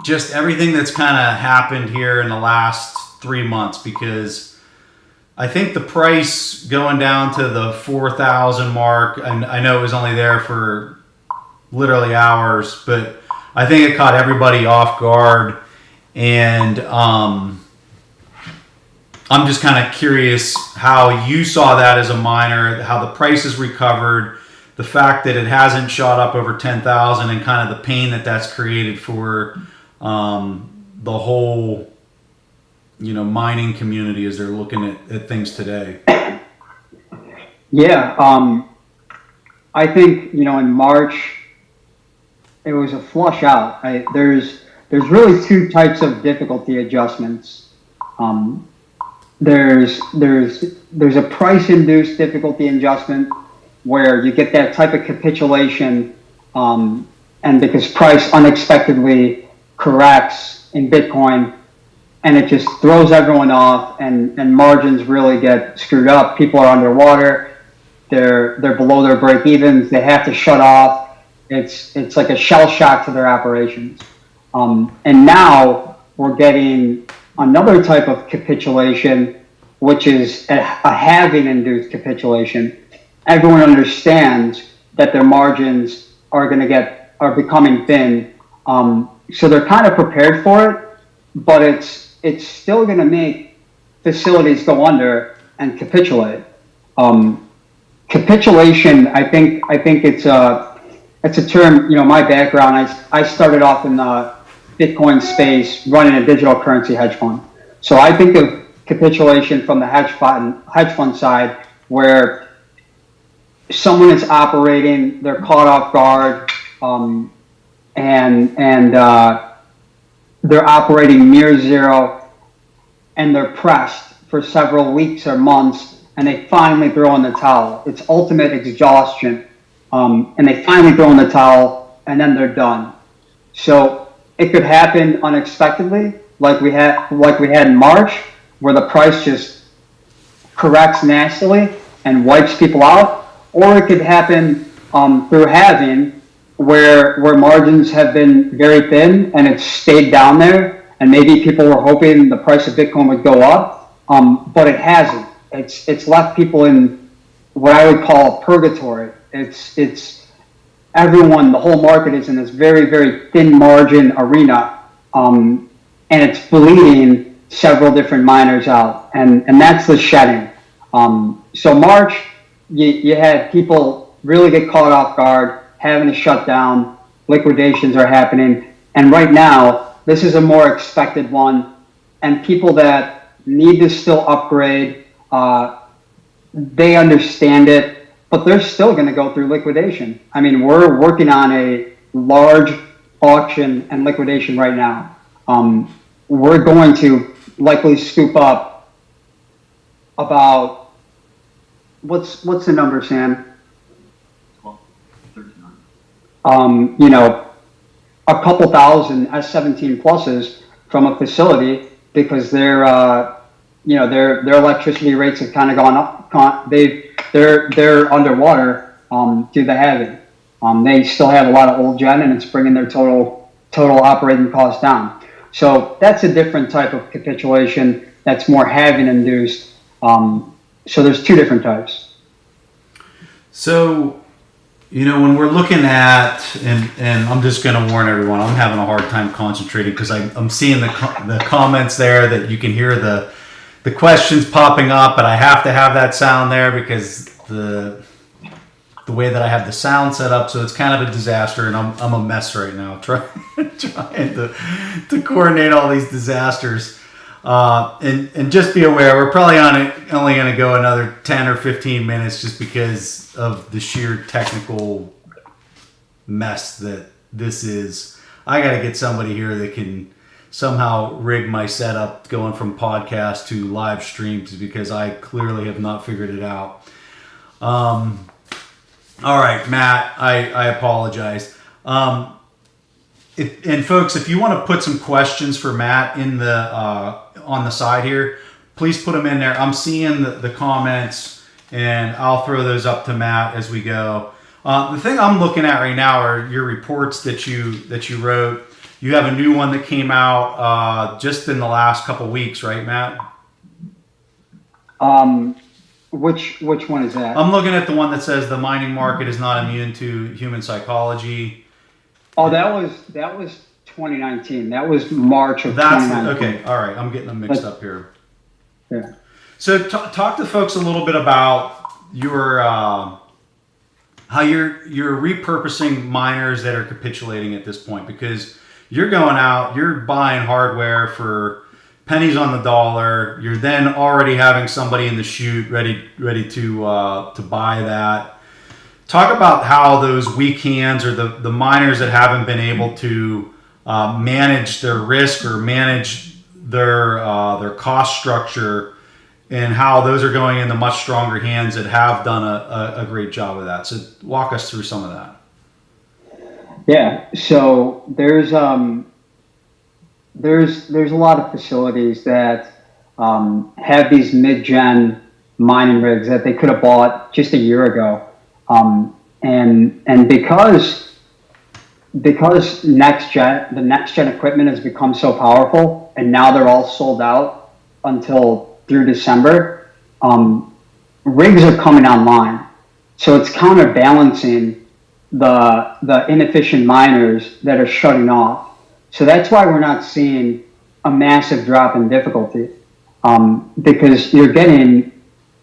Just everything that's kind of happened here in the last 3 months, because I think the price going down to the 4,000 mark, and I know it was only there for literally hours, but I think it caught everybody off guard. And I'm just kind of curious how you saw that as a miner, how the price has recovered, the fact that it hasn't shot up over 10,000, and kind of the pain that that's created for the whole, mining community as they're looking at things today. Yeah, I think in March it was a flush out. There's really two types of difficulty adjustments. There's a price induced difficulty adjustment where you get that type of capitulation, and because price unexpectedly corrects in Bitcoin, and it just throws everyone off, and margins really get screwed up. People are underwater. They're below their break evens. They have to shut off. It's like a shell shock to their operations. And now we're getting another type of capitulation, which is a halving induced capitulation. Everyone understands that their margins are becoming thin. So they're kind of prepared for it, but it's still going to make facilities go under and capitulate. Capitulation, I think it's a term. My background, I started off in the Bitcoin space running a digital currency hedge fund. So I think of capitulation from the hedge fund side, where someone is operating, they're caught off guard, and they're operating near zero, and they're pressed for several weeks or months, and they finally throw in the towel. It's ultimate exhaustion, and they finally throw in the towel, and then they're done. So it could happen unexpectedly, like we had in March, where the price just corrects nastily and wipes people out, or it could happen through halving, where margins have been very thin and it's stayed down there, and maybe people were hoping the price of Bitcoin would go up, but it hasn't. It's left people in what I would call a purgatory. It's everyone, the whole market is in this very, very thin margin arena, and it's bleeding several different miners out, and that's the shedding. So March, you had people really get caught off guard, having to shut down, liquidations are happening, and right now, this is a more expected one, and people that need to still upgrade, they understand it, but they're still going to go through liquidation. I mean, we're working on a large auction and liquidation right now. We're going to likely scoop up about, what's the number, Sam? 1300. A couple thousand S17 pluses from a facility, because their electricity rates have kind of gone up. They're underwater due to the halving. They still have a lot of old gen, and it's bringing their total operating costs down. So that's a different type of capitulation that's more halving induced. So there's two different types. So, when we're looking at, and I'm just going to warn everyone, I'm having a hard time concentrating because I'm seeing the comments there that you can hear the questions popping up, but I have to have that sound there because the way that I have the sound set up, so it's kind of a disaster, and I'm a mess right now trying to coordinate all these disasters. And just be aware, we're probably only going to go another 10 or 15 minutes just because of the sheer technical mess that this is. I got to get somebody here that can somehow rig my setup going from podcast to live streams, because I clearly have not figured it out. All right, Matt, I apologize. And folks, if you want to put some questions for Matt in the on the side here, please put them in there. I'm seeing the comments, and I'll throw those up to Matt as we go. The thing I'm looking at right now are your reports that you wrote. You have a new one that came out just in the last couple weeks, right, Matt? Which one is that? I'm looking at the one that says the mining market is not immune to human psychology. Oh, that was 2019. That was March of That's 2019. okay. All right, I'm getting them mixed up here. Yeah. So talk to folks a little bit about your how you're repurposing miners that are capitulating at this point, because you're going out, you're buying hardware for pennies on the dollar. You're then already having somebody in the chute ready to buy that. Talk about how those weak hands or the miners that haven't been able to manage their risk or manage their cost structure, and how those are going into much stronger hands that have done a great job of that. So walk us through some of that. Yeah. So there's a lot of facilities that have these mid-gen mining rigs that they could have bought just a year ago, and because the next gen equipment has become so powerful, and now they're all sold out until through December, rigs are coming online. So it's counterbalancing the inefficient miners that are shutting off. So that's why we're not seeing a massive drop in difficulty, because you're getting,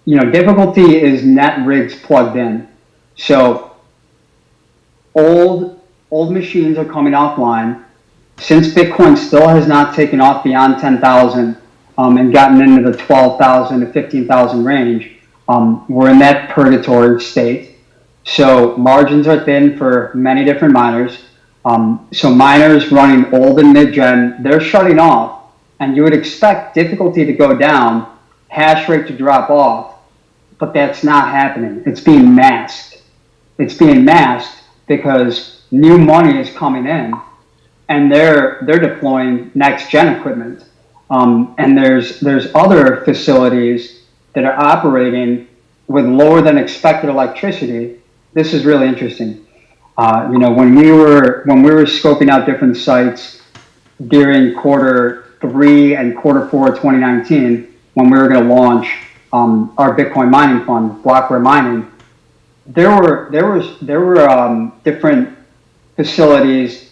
difficulty is net rigs plugged in. So old machines are coming offline. Since Bitcoin still has not taken off beyond 10,000 and gotten into the 12,000 to 15,000 range, we're in that purgatory state. So margins are thin for many different miners. So miners running old and mid-gen, they're shutting off, and you would expect difficulty to go down, hash rate to drop off, but that's not happening. It's being masked. It's being masked because new money is coming in, and they're deploying next-gen equipment. And there's other facilities that are operating with lower than expected electricity. This is really interesting. When we were scoping out different sites during Q3 and Q4 2019, when we were going to launch our Bitcoin mining fund, Blockware Mining, there were different facilities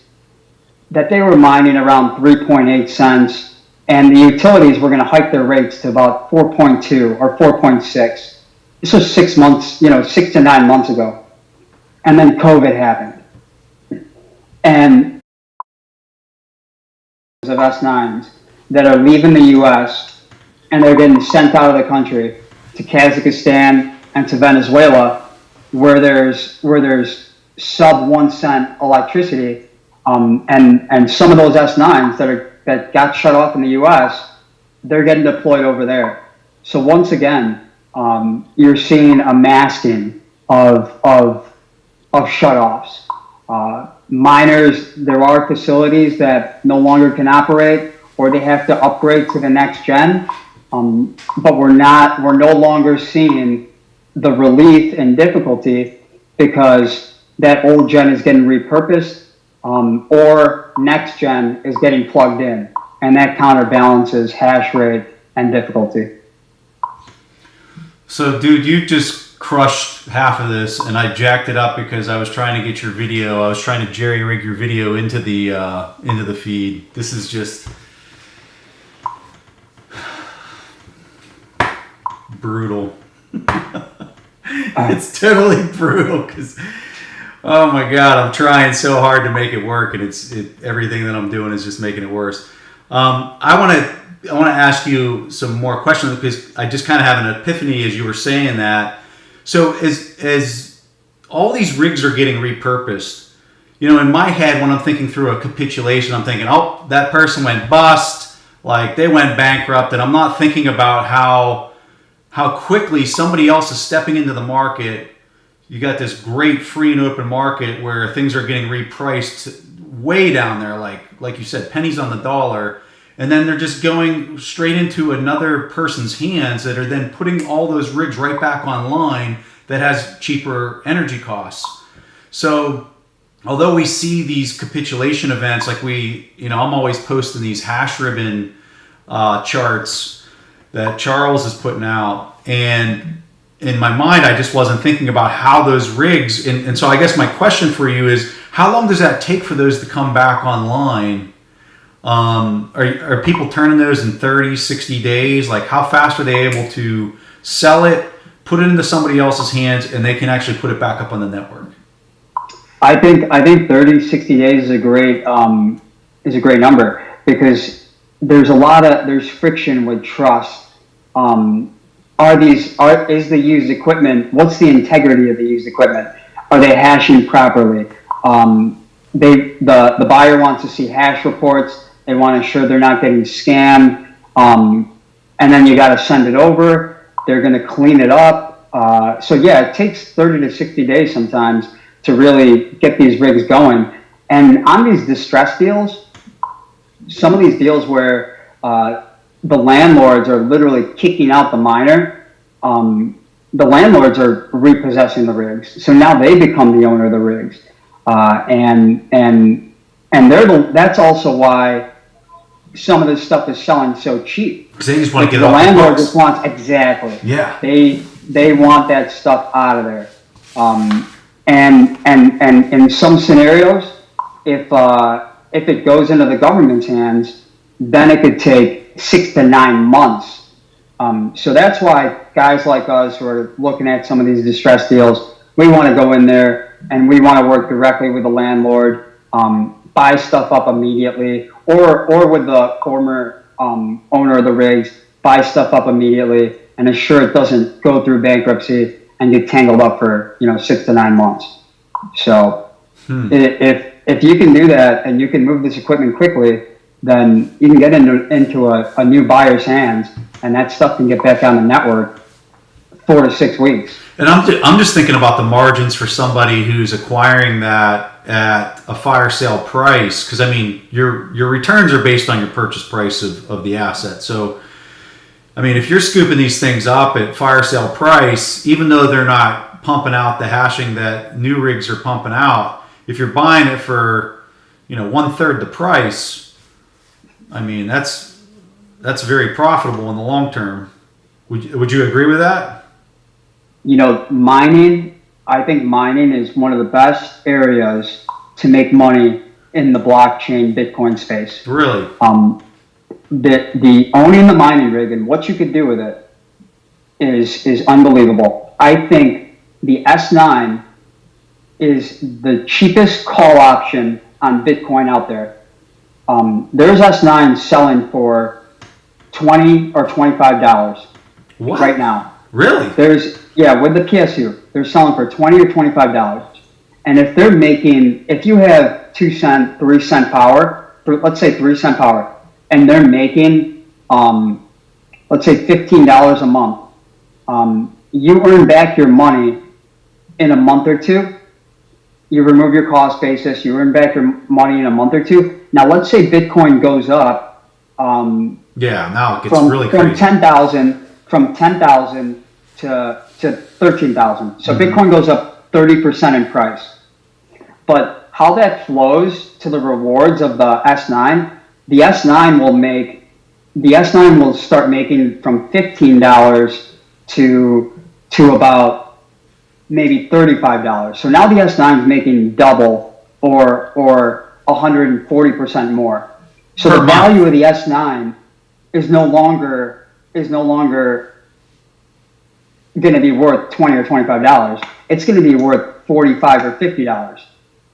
that they were mining around 3.8 cents, and the utilities were going to hike their rates to about 4.2 or 4.6. This was 6 months, 6 to 9 months ago. And then COVID happened. And of S9s that are leaving the US and they're getting sent out of the country to Kazakhstan and to Venezuela, where there's sub 1 cent electricity, and some of those S9s that got shut off in the US, they're getting deployed over there. So once again, you're seeing a masking of shutoffs. Miners, there are facilities that no longer can operate, or they have to upgrade to the next gen. But we're no longer seeing the relief and difficulty because that old gen is getting repurposed, or next gen is getting plugged in, and that counterbalances hash rate and difficulty. So, dude, you just crushed half of this, and I jacked it up because I was trying to get your video. I was trying to jerry rig your video into the feed. This is just brutal. It's totally brutal because, oh my god, I'm trying so hard to make it work, and everything that I'm doing is just making it worse. I want to ask you some more questions because I just kind of have an epiphany as you were saying that. So as all these rigs are getting repurposed, in my head when I'm thinking through a capitulation, I'm thinking, oh, that person went bust, like they went bankrupt, and I'm not thinking about how quickly somebody else is stepping into the market. You got this great free and open market where things are getting repriced way down there, like you said, pennies on the dollar. And then they're just going straight into another person's hands that are then putting all those rigs right back online that has cheaper energy costs. So, although we see these capitulation events, like I'm always posting these hash ribbon charts that Charles is putting out, and in my mind, I just wasn't thinking about how those rigs, and so I guess my question for you is, how long does that take for those to come back online? Are people turning those in 30, 60 days? Like, how fast are they able to sell it, put it into somebody else's hands, and they can actually put it back up on the network? I think 30, 60 days is a great number, because there's friction with trust. Is the used equipment, what's the integrity of the used equipment? Are they hashing properly? The buyer wants to see hash reports. They want to ensure they're not getting scammed. And then you got to send it over. They're going to clean it up. So yeah, it takes 30 to 60 days sometimes to really get these rigs going. And on these distress deals, some of these deals where the landlords are literally kicking out the miner, the landlords are repossessing the rigs. So now they become the owner of the rigs. And that's also why some of this stuff is selling so cheap. Because they just want to get the off landlord the books. just wants, exactly. Yeah. They want that stuff out of there. And in some scenarios, if it goes into the government's hands, then it could take 6 to 9 months. So that's why guys like us who are looking at some of these distress deals, we want to go in there and we want to work directly with the landlord, buy stuff up immediately, or with the former owner of the rigs, buy stuff up immediately and ensure it doesn't go through bankruptcy and get tangled up for 6 to 9 months. So if you can do that and you can move this equipment quickly, then you can get into a new buyer's hands, and that stuff can get back on the network 4 to 6 weeks. And I'm just thinking about the margins for somebody who's acquiring that at a fire sale price, because I mean your returns are based on your purchase price of the asset. So I mean, if you're scooping these things up at fire sale price, even though they're not pumping out the hashing that new rigs are pumping out, if you're buying it for 1/3 the price, I mean that's very profitable in the long term. Would you agree with that? I think mining is one of the best areas to make money in the blockchain Bitcoin space. Really? The owning the mining rig and what you could do with it is unbelievable. I think the S9 is the cheapest call option on Bitcoin out there. There's S9 selling for $20 or $25 right now. Really? With the PSU, they're selling for $20 or $25. And if you have 2 cent, 3 cent power, let's say 3 cent power, and they're making, let's say $15 a month, you earn back your money in a month or two. You remove your cost basis, you earn back your money in a month or two. Now, let's say Bitcoin goes up. Now it gets really crazy. From 10,000 to 13,000. So Bitcoin goes up 30% in price. But how that flows to the rewards of the S9, the S9 will start making from $15 to about maybe $35. So now the S9 is making double or 140% more. So the value of the S9 is no longer going to be worth $20 or $25. It's going to be worth $45 or $50.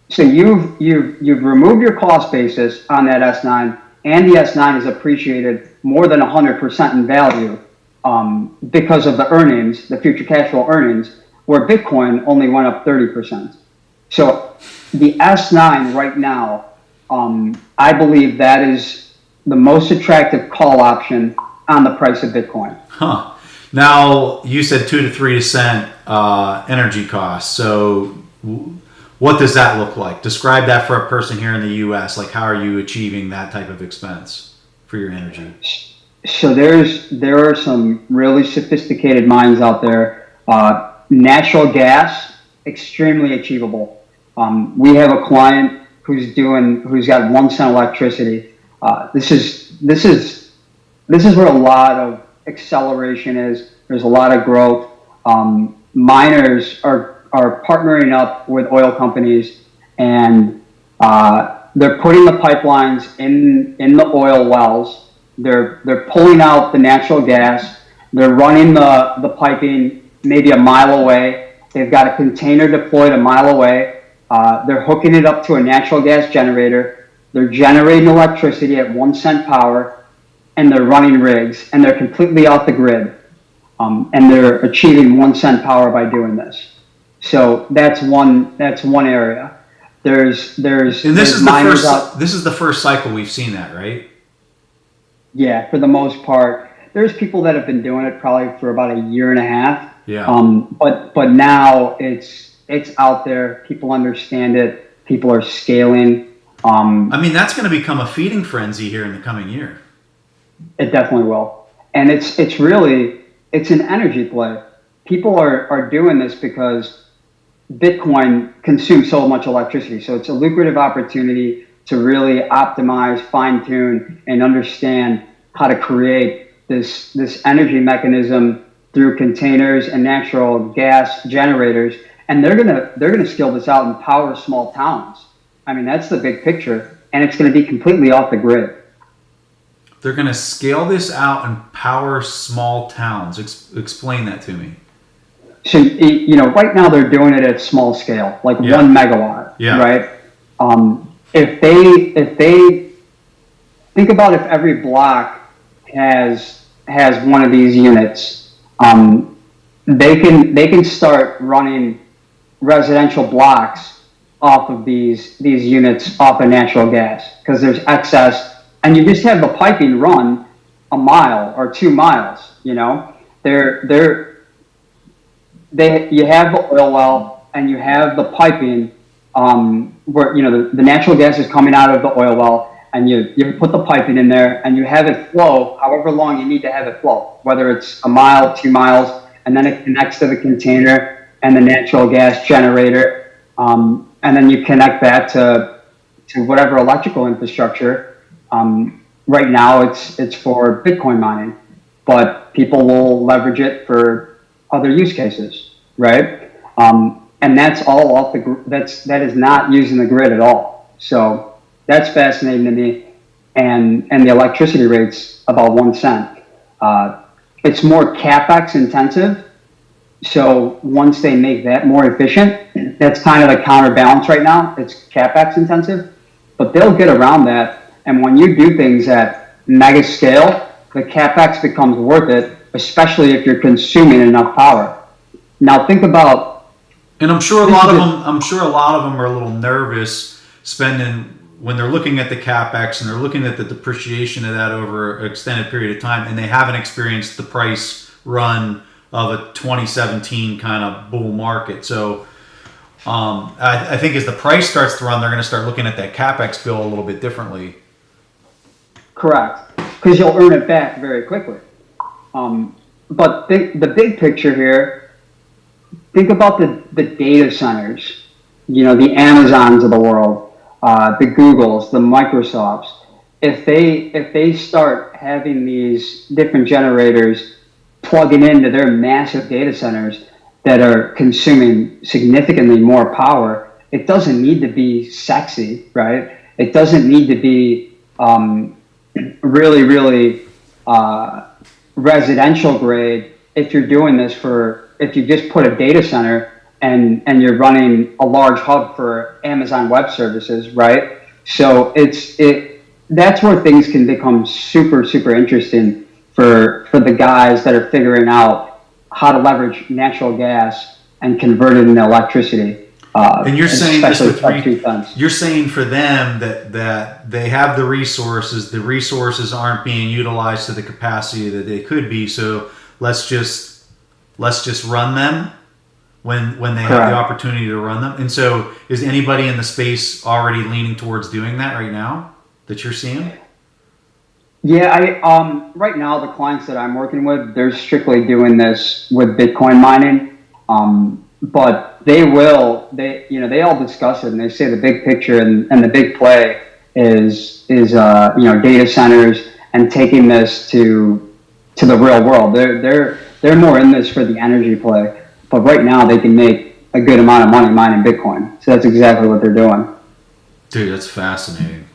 So you've removed your cost basis on that S9, and the S9 is appreciated more than 100% in value because of the earnings, the future cash flow earnings, where Bitcoin only went up 30%. So the S9 right now, I believe that is the most attractive call option on the price of Bitcoin. Huh. Now, you said 2 to 3 cent energy costs. So what does that look like? Describe that for a person here in the U.S. Like, how are you achieving that type of expense for your energy? So there are some really sophisticated mines out there. Natural gas, extremely achievable. We have a client who's got 1 cent electricity. This is where a lot of acceleration is. There's a lot of growth. Miners are partnering up with oil companies, and they're putting the pipelines in the oil wells. They're pulling out the natural gas. They're running the piping maybe a mile away. They've got a container deployed a mile away. They're hooking it up to a natural gas generator. They're generating electricity at 1 cent power, and they're running rigs, and they're completely off the grid. And they're achieving 1 cent power by doing this. So that's one area. There's And this is the miners first. out. This is the first cycle we've seen that, right? Yeah, for the most part. There's people that have been doing it probably for about a year and a half. Yeah. But now it's out there. People understand it. People are scaling. I mean, that's going to become a feeding frenzy here in the coming year. It definitely will. And it's really an energy play. People are doing this because Bitcoin consumes so much electricity. So it's a lucrative opportunity to really optimize, fine tune, and understand how to create this energy mechanism through containers and natural gas generators. And they're gonna scale this out and power small towns. I mean, that's the big picture, and it's gonna be completely off the grid. They're going to scale this out and power small towns. Explain that to me. So, right now they're doing it at small scale, like Yeah. 1 megawatt, Yeah. right? If they think about if every block has one of these units, they can start running residential blocks off of these units off of natural gas because there's excess, and you just have the piping run a mile or 2 miles. You have the oil well and you have the piping where the natural gas is coming out of the oil well, and you put the piping in there and you have it flow however long you need to have it flow, whether it's a mile, 2 miles, and then it connects to the container and the natural gas generator, and then you connect that to whatever electrical infrastructure. Right now it's for Bitcoin mining, but people will leverage it for other use cases, right? And that's all off that is not using the grid at all. So that's fascinating to me. And the electricity rate's about 1 cent. It's more CapEx intensive. So once they make that more efficient, that's kind of the counterbalance right now. It's CapEx intensive, but they'll get around that. And when you do things at mega scale, the CapEx becomes worth it, especially if you're consuming enough power. Now think about. And I'm sure a lot of them are a little nervous spending when they're looking at the capex and they're looking at the depreciation of that over an extended period of time, and they haven't experienced the price run of a 2017 kind of bull market. So I think as the price starts to run, they're going to start looking at that capex bill a little bit differently. Correct, because you'll earn it back very quickly. But the big picture here, think about the data centers, the Amazons of the world, the Googles, the Microsofts. If they start having these different generators plugging into their massive data centers that are consuming significantly more power, it doesn't need to be sexy, right? It doesn't need to be really, really residential grade. If you're doing this if you just put a data center and you're running a large hub for Amazon Web Services, right? So that's where things can become super, super interesting for the guys that are figuring out how to leverage natural gas and convert it into electricity. And you're saying this with defense. You're saying for them that they have the resources aren't being utilized to the capacity that they could be. So let's just run them when they have the opportunity to run them. And so is anybody in the space already leaning towards doing that right now that you're seeing? Yeah, right now the clients that I'm working with, they're strictly doing this with Bitcoin mining. but they all discuss it, and they say the big picture and the big play is data centers and taking this to the real world. They're more in this for the energy play, but right now they can make a good amount of money mining Bitcoin. So that's exactly what they're doing. Dude, that's fascinating.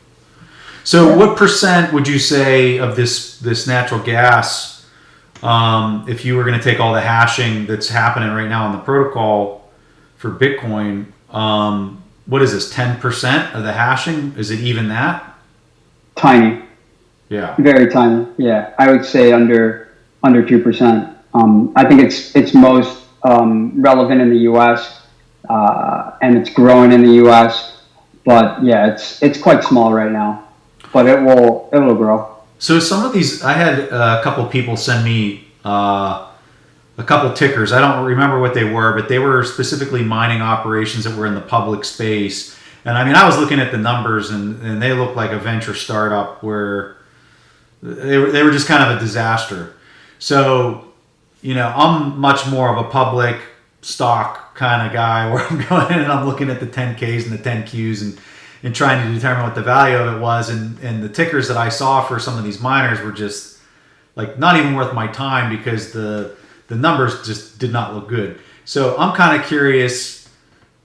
So, what percent would you say of this natural gas, if you were going to take all the hashing that's happening right now on the protocol for Bitcoin, what is this, 10% of the hashing? Is it even that? Tiny. Yeah. Very tiny. Yeah, I would say under 2%. I think it's most relevant in the U.S. And it's growing in the U.S. But yeah, it's quite small right now, but it will grow. So some of these, I had a couple people send me a couple tickers. I don't remember what they were, but they were specifically mining operations that were in the public space. And I mean, I was looking at the numbers, and they looked like a venture startup where they were just kind of a disaster. So, I'm much more of a public stock kind of guy where I'm going in and I'm looking at the 10Ks and the 10Qs and trying to determine what the value of it was. And the tickers that I saw for some of these miners were just like not even worth my time because the numbers just did not look good. So I'm kind of curious,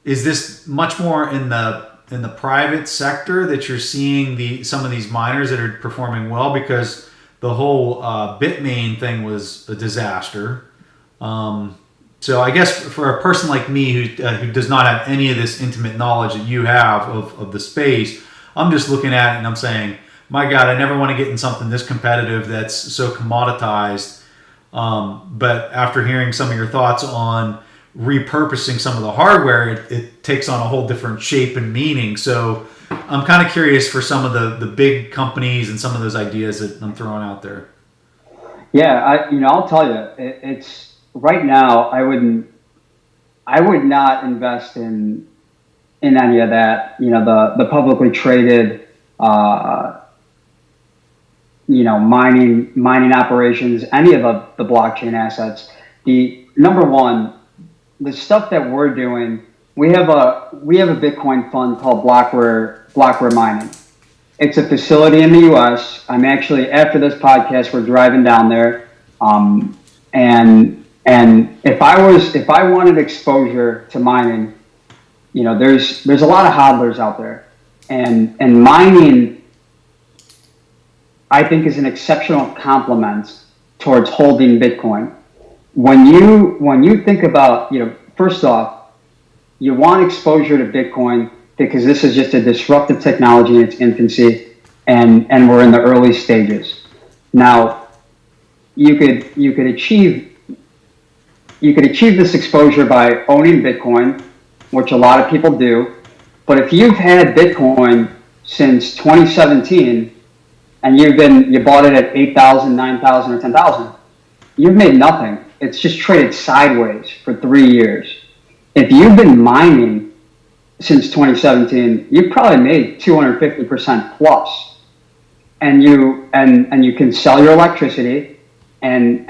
is this much more in the private sector that you're seeing some of these miners that are performing well? Because the whole Bitmain thing was a disaster. So I guess for a person like me who does not have any of this intimate knowledge that you have of the space, I'm just looking at it and I'm saying, my God, I never want to get in something this competitive that's so commoditized. But after hearing some of your thoughts on repurposing some of the hardware, it takes on a whole different shape and meaning. So I'm kind of curious for some of the big companies and some of those ideas that I'm throwing out there. Yeah, I'll tell you, it's right now. I would not invest in any of that. The publicly traded, mining operations, any of the blockchain assets. The number one, the stuff that we're doing, we have a Bitcoin fund called Blockware Mining. It's a facility in the U.S. I'm actually, after this podcast, we're driving down there, and if I wanted exposure to mining, there's a lot of hodlers out there, and mining, I think, is an exceptional complement towards holding Bitcoin. When you think about, first off, you want exposure to Bitcoin because this is just a disruptive technology in its infancy, and we're in the early stages. Now, you could achieve this exposure by owning Bitcoin, which a lot of people do. But if you've had Bitcoin since 2017 and you bought it at 8,000, 9,000, or 10,000, you've made nothing. It's just traded sideways for 3 years. If you've been mining since 2017, you've probably made 250% plus, and you can sell your electricity and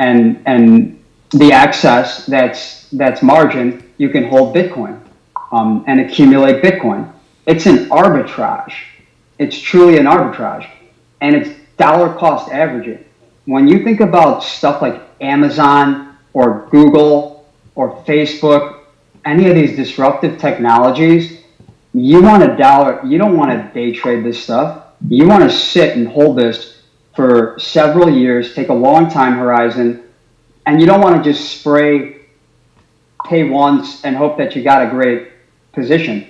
the excess that's margin, you can hold Bitcoin and accumulate Bitcoin. It's an arbitrage. It's truly an arbitrage, and it's dollar cost averaging. When you think about stuff like Amazon or Google or Facebook, any of these disruptive technologies, you want a dollar. You don't want to day trade this stuff. You want to sit and hold this for several years, take a long time horizon, and you don't want to just pay once and hope that you got a great position.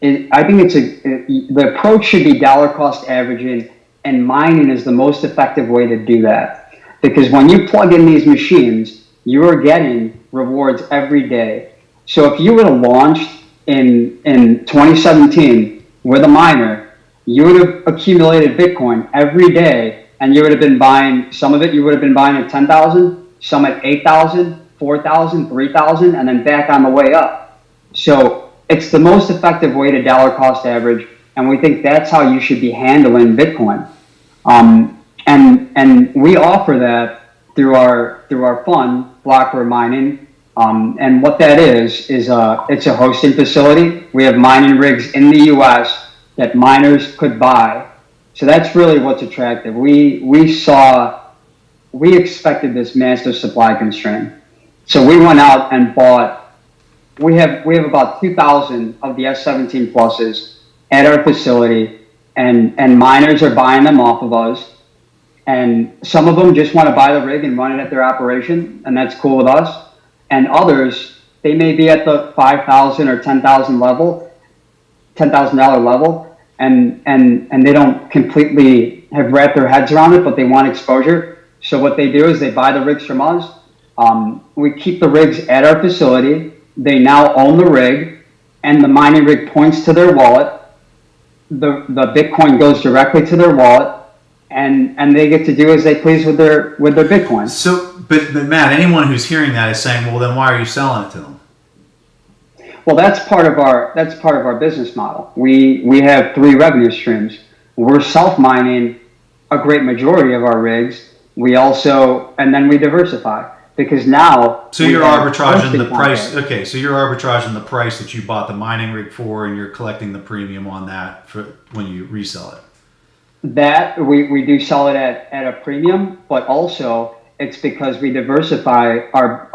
I think the approach should be dollar cost averaging, and mining is the most effective way to do that. Because when you plug in these machines, you are getting rewards every day. So if you would have launched in 2017 with a miner, you would have accumulated Bitcoin every day, and you would have been buying, some of it you would have been buying at 10,000, some at 8,000, 4,000, 3,000, and then back on the way up. So it's the most effective way to dollar cost average, and we think that's how you should be handling Bitcoin. And we offer that through our fund, Blockware Mining, And what that is it's a hosting facility. We have mining rigs in the U.S. that miners could buy. So that's really what's attractive. We expected this massive supply constraint. So we went out and bought, we have about 2,000 of the S17 pluses at our facility, and miners are buying them off of us. And some of them just want to buy the rig and run it at their operation, and that's cool with us. And others, they may be at the 5,000 or 10,000 level, $10,000 level, and they don't completely have wrapped their heads around it, but they want exposure. So what they do is they buy the rigs from us. We keep the rigs at our facility. They now own the rig, and the mining rig points to their wallet. The Bitcoin goes directly to their wallet, and they get to do as they please with their Bitcoin. So, but Matt, anyone who's hearing that is saying, well, then why are you selling it to them? Well, that's part of our business model. We have 3 revenue streams. We're self-mining a great majority of our rigs. We also, and then we diversify, because now. So you're arbitraging the price. Okay, so you're arbitraging the price that you bought the mining rig for, and you're collecting the premium on that for when you resell it. That we do sell it at a premium, but also it's because we diversify our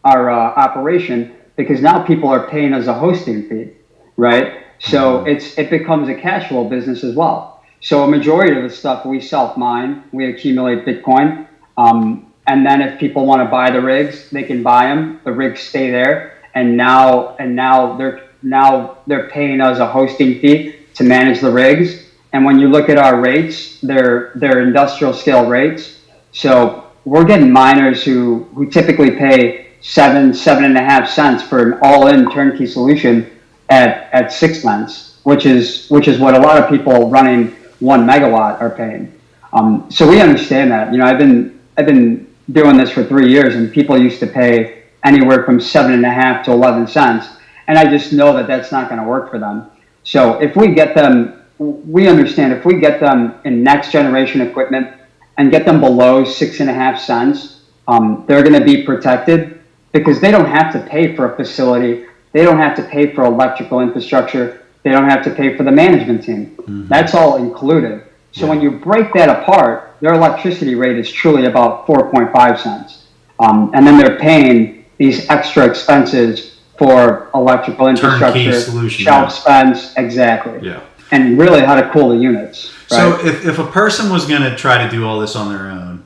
operation, because now people are paying us a hosting fee, right? So it becomes a cash flow business as well. So a majority of the stuff we self-mine, we accumulate Bitcoin, and then if people want to buy the rigs, they can buy them. The rigs stay there, and now they're paying us a hosting fee to manage the rigs. And when you look at our rates, they're industrial scale rates. So we're getting miners who typically pay 7.5 cents for an all-in turnkey solution at 6 cents, which is what a lot of people running 1 megawatt are paying. So we understand that. You know, I've been doing this for 3 years, and people used to pay anywhere from 7.5 to 11 cents, and I just know that that's not going to work for them. So if we get them. We understand if we get them in next generation equipment and get them below 6.5 cents, they're going to be protected, because they don't have to pay for a facility. They don't have to pay for electrical infrastructure. They don't have to pay for the management team. Mm-hmm. That's all included. So when you break that apart, their electricity rate is truly about 4.5 cents. And then they're paying these extra expenses for electrical infrastructure, shelf spends, exactly. Yeah. And really how to cool the units. Right? So if a person was going to try to do all this on their own,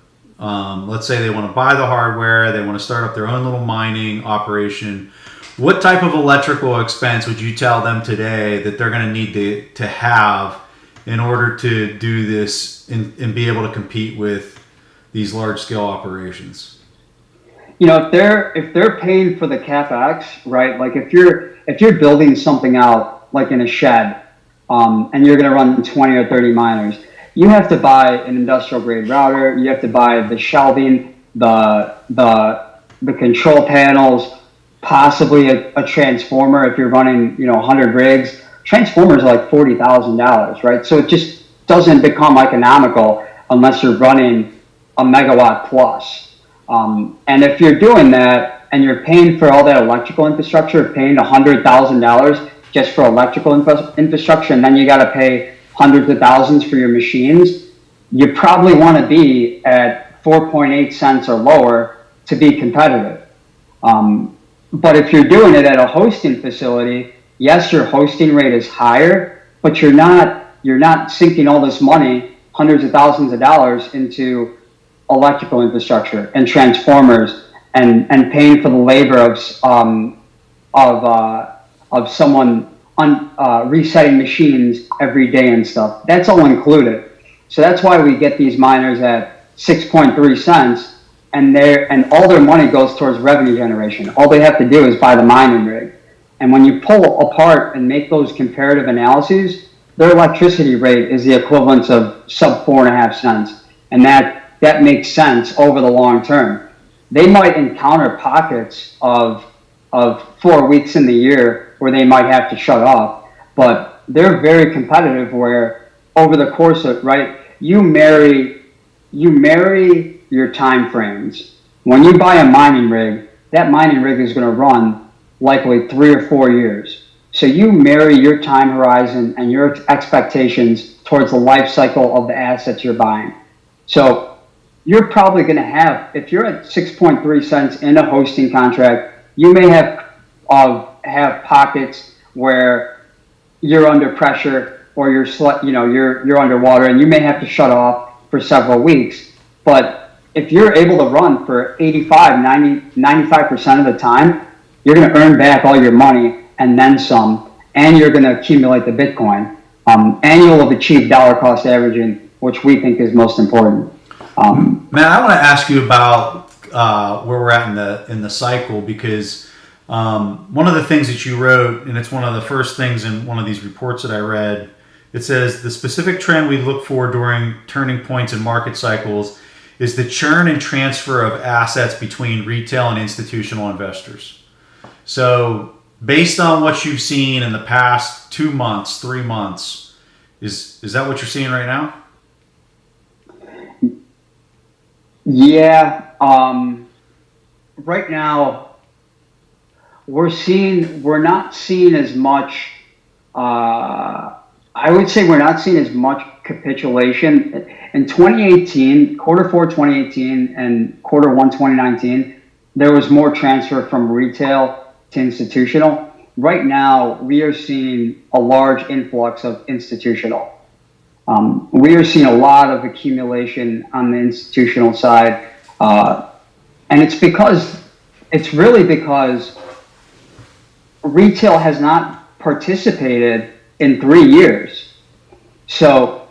let's say they want to buy the hardware, they want to start up their own little mining operation, what type of electrical expense would you tell them today that they're going to need to have in order to do this and be able to compete with these large scale operations? You know, if they're paying for the CapEx, right? Like if you're building something out like in a shed, and you're going to run 20 or 30 miners, you have to buy an industrial grade router. You have to buy the shelving, the control panels, possibly a transformer. If you're running, 100 rigs, transformers are like $40,000, right? So it just doesn't become economical unless you're running a megawatt plus. And if you're doing that and you're paying for all that electrical infrastructure, paying $100,000 just for electrical infrastructure, and then you got to pay hundreds of thousands for your machines, you probably want to be at 4.8 cents or lower to be competitive. But if you're doing it at a hosting facility, yes, your hosting rate is higher, but you're not sinking all this money, hundreds of thousands of dollars, into electrical infrastructure and transformers and paying for the labor of someone resetting machines every day and stuff. That's all included. So that's why we get these miners at 6.3 cents, and all their money goes towards revenue generation. All they have to do is buy the mining rig. And when you pull apart and make those comparative analyses, their electricity rate is the equivalent of sub 4.5 cents. And that makes sense over the long term. They might encounter pockets of 4 weeks in the year where they might have to shut off, but they're very competitive where over the course of, right, you marry your time frames. When you buy a mining rig, that mining rig is going to run likely 3 or 4 years. So you marry your time horizon and your expectations towards the life cycle of the assets you're buying. So you're probably going to have, if you're at 6.3 cents in a hosting contract, you may have pockets where you're under pressure or you're underwater and you may have to shut off for several weeks. But if you're able to run for 85, 90, 95% of the time, you're going to earn back all your money and then some, and you're going to accumulate the Bitcoin. And you'll have achieved dollar cost averaging, which we think is most important. Matt, I want to ask you about where we're at in the cycle, because one of the things that you wrote, and it's one of the first things in one of these reports that I read, it says the specific trend we look for during turning points in market cycles is the churn and transfer of assets between retail and institutional investors. So based on what you've seen in the past 2 months, 3 months, is that what you're seeing right now? Yeah. Right now, we're not seeing as much, I would say we're not seeing as much capitulation. In 2018, quarter 4 2018 and quarter 1 2019, there was more transfer from retail to institutional. Right now, we are seeing a large influx of institutional. We are seeing a lot of accumulation on the institutional side. And it's really because retail has not participated in 3 years. So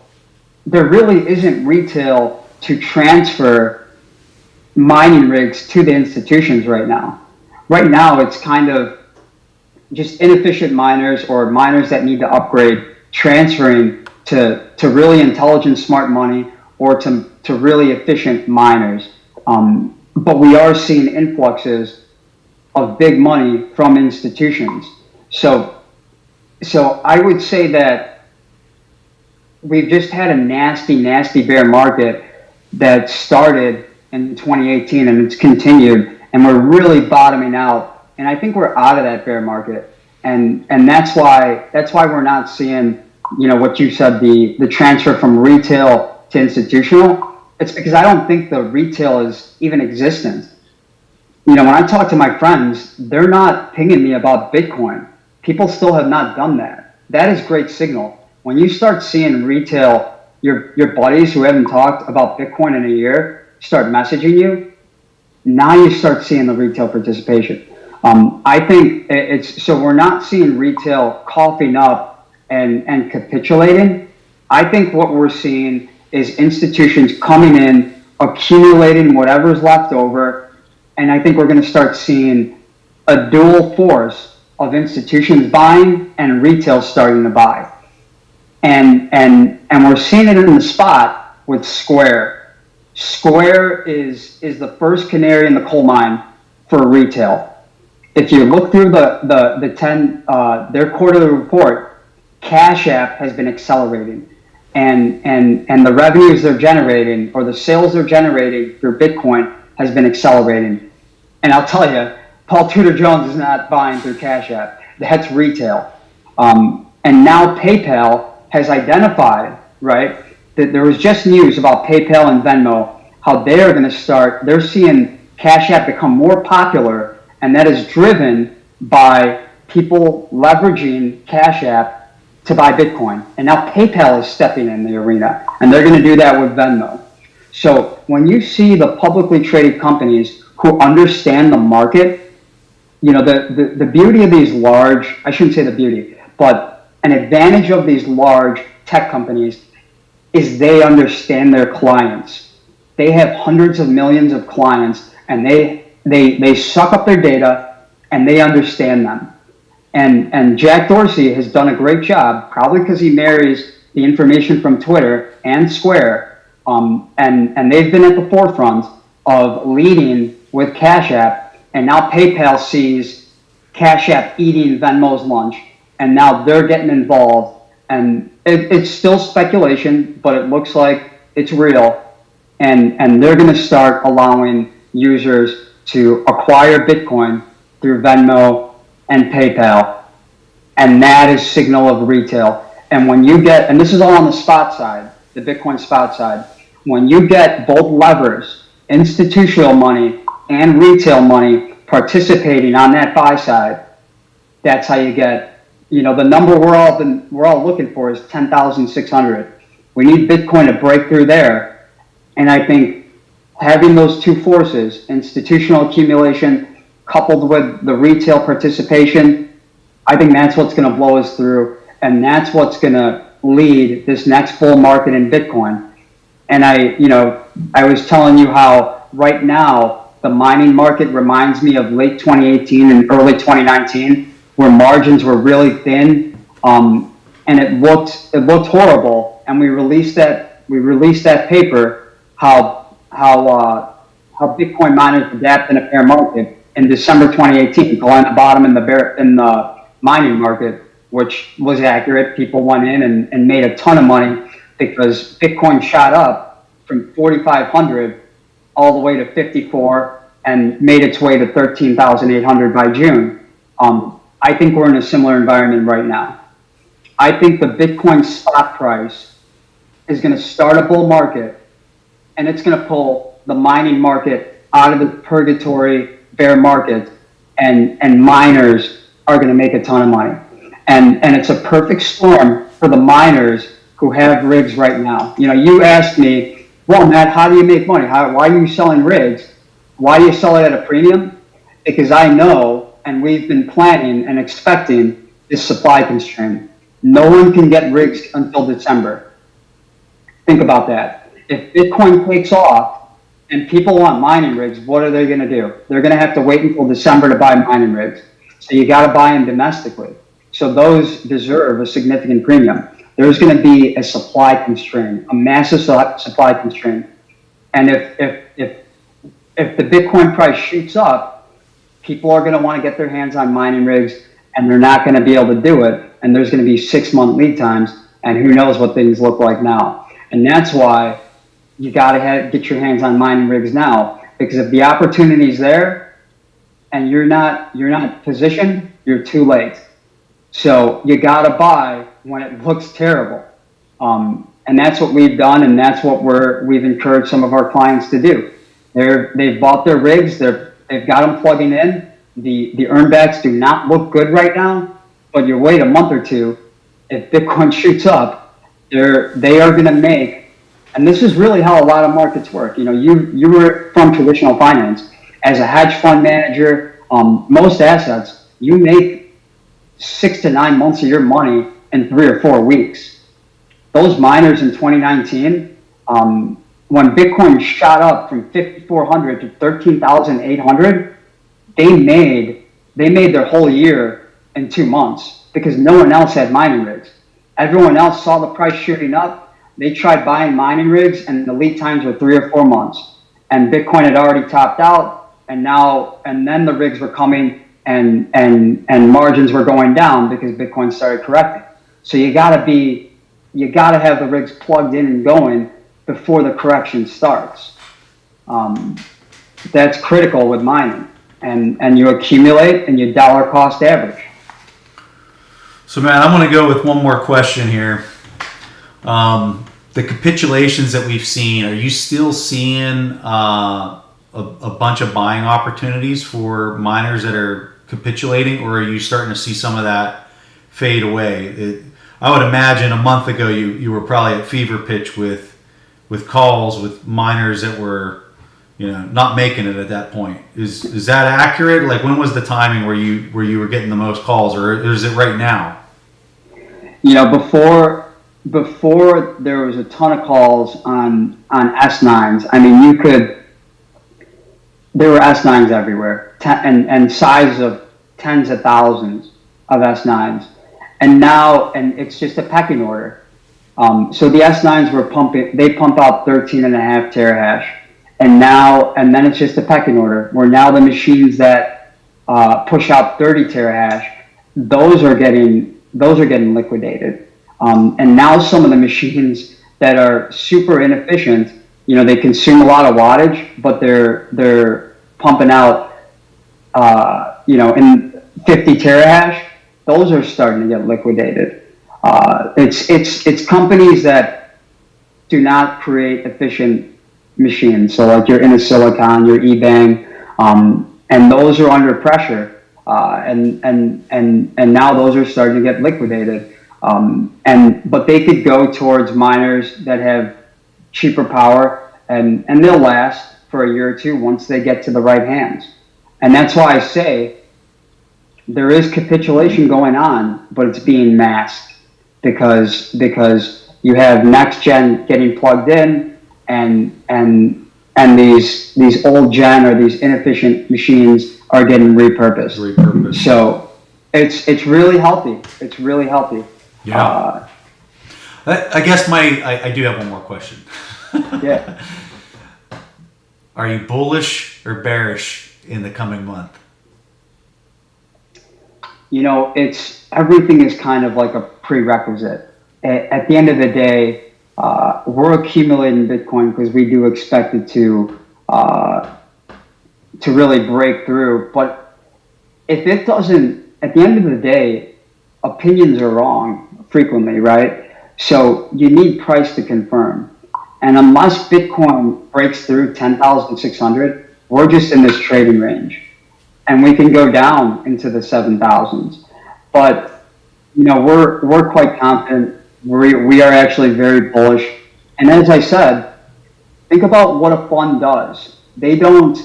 there really isn't retail to transfer mining rigs to the institutions right now. Right now, it's kind of just inefficient miners or miners that need to upgrade transferring to really intelligent, smart money or to really efficient miners. But we are seeing influxes of big money from institutions. So I would say that we've just had a nasty, nasty bear market that started in 2018 and it's continued, and we're really bottoming out. And I think we're out of that bear market, and that's why we're not seeing, what you said, the transfer from retail to institutional. It's because I don't think the retail is even existent. When I talk to my friends, they're not pinging me about Bitcoin. People still have not done that. That is great signal. When you start seeing retail, your buddies who haven't talked about Bitcoin in a year start messaging you, now you start seeing the retail participation. I think so we're not seeing retail coughing up and capitulating. I think what we're seeing is institutions coming in, accumulating whatever's left over, and I think we're going to start seeing a dual force of institutions buying and retail starting to buy. And we're seeing it in the spot with Square. Square is the first canary in the coal mine for retail. If you look through their quarterly report, Cash App has been accelerating, and the revenues they're generating or the sales they're generating through Bitcoin has been accelerating. And I'll tell you, Paul Tudor Jones is not buying through Cash App. That's retail. And now PayPal has identified, right, that there was just news about PayPal and Venmo, how they're going to start, they're seeing Cash App become more popular, and that is driven by people leveraging Cash App to buy Bitcoin. And now PayPal is stepping in the arena, and they're going to do that with Venmo. So when you see the publicly traded companies who understand the market, the beauty of these large, I shouldn't say the beauty, but an advantage of these large tech companies is they understand their clients. They have hundreds of millions of clients, and they suck up their data and they understand them. And Jack Dorsey has done a great job, probably because he marries the information from Twitter and Square, and they've been at the forefront of leading with Cash App, and now PayPal sees Cash App eating Venmo's lunch, and now they're getting involved, and it's still speculation, but it looks like it's real, and they're going to start allowing users to acquire Bitcoin through Venmo and PayPal. And that is signal of retail. And when you get, and this is all on the spot side, the Bitcoin spot side, when you get both levers, institutional money and retail money participating on that buy side, that's how you get, the number we're all looking for is 10,600. We need Bitcoin to break through there. And I think having those two forces, institutional accumulation coupled with the retail participation, I think that's what's going to blow us through. And that's what's going to lead this next bull market in Bitcoin. And I was telling you how right now the mining market reminds me of late 2018 and early 2019, where margins were really thin, and it looked horrible. And we released that paper how Bitcoin miners adapt in a bear market in December 2018, going to the bottom in the mining market, which was accurate. People went in and made a ton of money because Bitcoin shot up from 4,500 all the way to 54 and made its way to 13,800 by June. I think we're in a similar environment right now. I think the Bitcoin spot price is going to start a bull market, and it's going to pull the mining market out of the purgatory bear market, and miners are going to make a ton of money. And it's a perfect storm for the miners who have rigs right now. You asked me, well, Matt, how do you make money? Why are you selling rigs? Why do you sell it at a premium? Because I know, and we've been planning and expecting this supply constraint. No one can get rigs until December. Think about that. If Bitcoin takes off and people want mining rigs, what are they going to do? They're going to have to wait until December to buy mining rigs. So you got to buy them domestically. So those deserve a significant premium. There's going to be a supply constraint, a massive supply constraint. And if the Bitcoin price shoots up, people are going to want to get their hands on mining rigs, and they're not going to be able to do it. And there's going to be 6-month lead times, and who knows what things look like now. And that's why you got to get your hands on mining rigs now, because if the opportunity's there and you're not positioned, you're too late. So you got to buy when it looks terrible. And that's what we've done, and that's what we've encouraged some of our clients to do. They've bought their rigs, they've got them plugging in. The earnbacks do not look good right now, but you wait a month or two, if Bitcoin shoots up, they are going to make, and this is really how a lot of markets work. You were from traditional finance. As a hedge fund manager, most assets, you make 6 to 9 months of your money in 3 or 4 weeks. Those miners in 2019, when Bitcoin shot up from 5,400 to 13,800, they made their whole year in 2 months because no one else had mining rigs. Everyone else saw the price shooting up. They tried buying mining rigs, and the lead times were 3 or 4 months. And Bitcoin had already topped out, and then the rigs were coming, and margins were going down because Bitcoin started correcting. So you gotta have the rigs plugged in and going before the correction starts. That's critical with mining, and you accumulate and you dollar cost average. So, Matt, I'm going to go with one more question here. The capitulations that we've seen, are you still seeing a bunch of buying opportunities for miners that are capitulating, or are you starting to see some of that fade away? I would imagine a month ago you were probably at fever pitch with calls with miners that were not making it at that point. Is that accurate? Like, when was the timing where you were getting the most calls, or is it right now? Before there was a ton of calls on S9s. I mean, there were S9s everywhere, and size of tens of thousands of S9s. And now, it's just a pecking order. So the S9s they pump out 13.5 terahash. And then it's just a pecking order, where now the machines that push out 30 terahash, those are getting liquidated. And now some of the machines that are super inefficient, they consume a lot of wattage, but they're pumping out, in 50 terahash, those are starting to get liquidated. It's companies that do not create efficient machines. So like your Innosilicon, your eBang, and those are under pressure. And now those are starting to get liquidated. But they could go towards miners that have cheaper power, and they'll last for a year or two once they get to the right hands. And that's why I say there is capitulation going on, but it's being masked because you have next gen getting plugged in, and these old gen or these inefficient machines are getting repurposed. So it's really healthy. It's really healthy. Yeah. I guess I do have one more question. Yeah. Are you bullish or bearish in the coming month? Everything is kind of like a prerequisite. At the end of the day, we're accumulating Bitcoin because we do expect it to really break through. But if it doesn't, at the end of the day, opinions are wrong frequently, right? So you need price to confirm. And unless Bitcoin breaks through 10,600, we're just in this trading range. And we can go down into the 7,000s. But, we're quite confident. We are actually very bullish. And as I said, think about what a fund does. They don't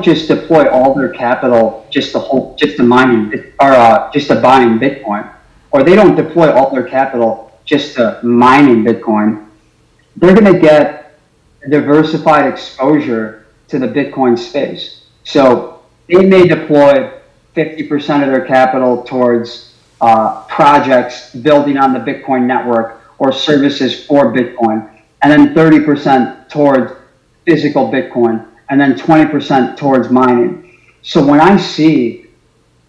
just deploy all their capital just to buying Bitcoin, or they don't deploy all their capital just to mining Bitcoin. They're going to get diversified exposure to the Bitcoin space. So they may deploy 50% of their capital towards projects building on the Bitcoin network or services for Bitcoin, and then 30% towards physical Bitcoin, and then 20% towards mining. So when I see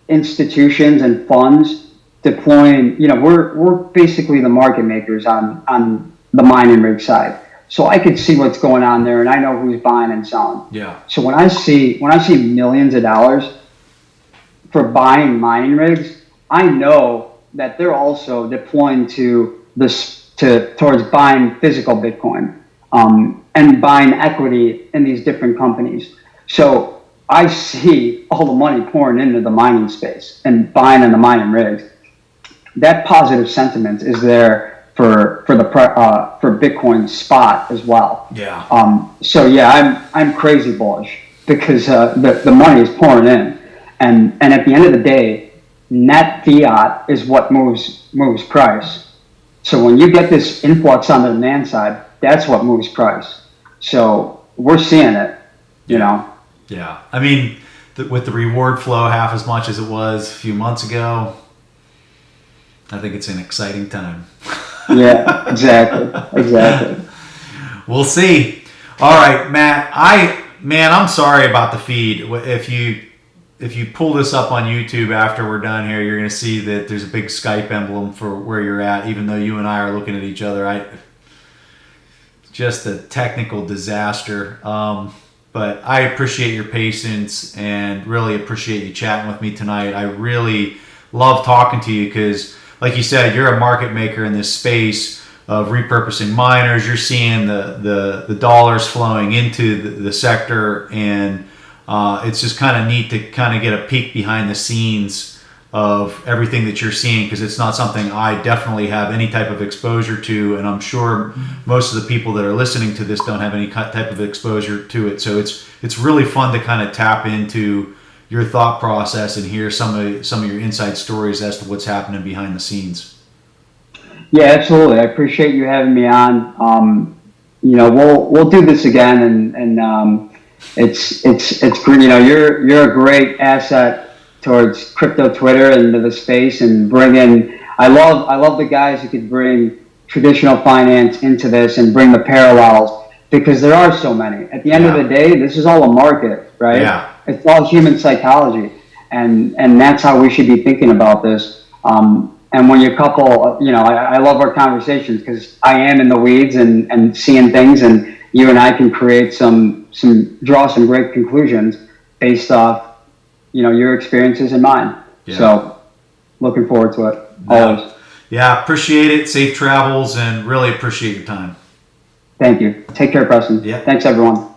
institutions and funds deploying, we're basically the market makers on the mining rig side. So I could see what's going on there, and I know who's buying and selling. Yeah. So when I see millions of dollars for buying mining rigs, I know that they're also deploying towards buying physical Bitcoin, and buying equity in these different companies. So I see all the money pouring into the mining space and buying in the mining rigs. That positive sentiment is there for Bitcoin spot as well. Yeah. So yeah, I'm crazy bullish because the money is pouring in, and at the end of the day, net fiat is what moves price. So when you get this influx on the demand side, that's what moves price. So we're seeing it, Yeah. I mean, with the reward flow half as much as it was a few months ago, I think it's an exciting time. Yeah, exactly. We'll see. All right, Matt. I'm sorry about the feed. If you pull this up on YouTube after we're done here, you're going to see that there's a big Skype emblem for where you're at, even though you and I are looking at each other. Just a technical disaster. But I appreciate your patience and really appreciate you chatting with me tonight. I really love talking to you because, like you said, you're a market maker in this space of repurposing miners. You're seeing the dollars flowing into the sector, and it's just kind of neat to kind of get a peek behind the scenes of everything that you're seeing, because it's not something I definitely have any type of exposure to, and I'm sure most of the people that are listening to this don't have any type of exposure to it. So it's really fun to kind of tap into your thought process and hear some of your inside stories as to what's happening behind the scenes. Yeah, absolutely. I appreciate you having me on. We'll do this again, and it's great. You're a great asset towards crypto Twitter and the space, and bring in. I love the guys who could bring traditional finance into this and bring the parallels, because there are so many. At the end of the day, this is all a market, right? Yeah. It's all human psychology, and that's how we should be thinking about this. And when you couple, I love our conversations because I am in the weeds and seeing things, and you and I can create some draw some great conclusions based off, your experiences and mine. Yeah. So looking forward to it. Always. Yeah, appreciate it. Safe travels and really appreciate your time. Thank you. Take care, Preston. Yeah. Thanks, everyone.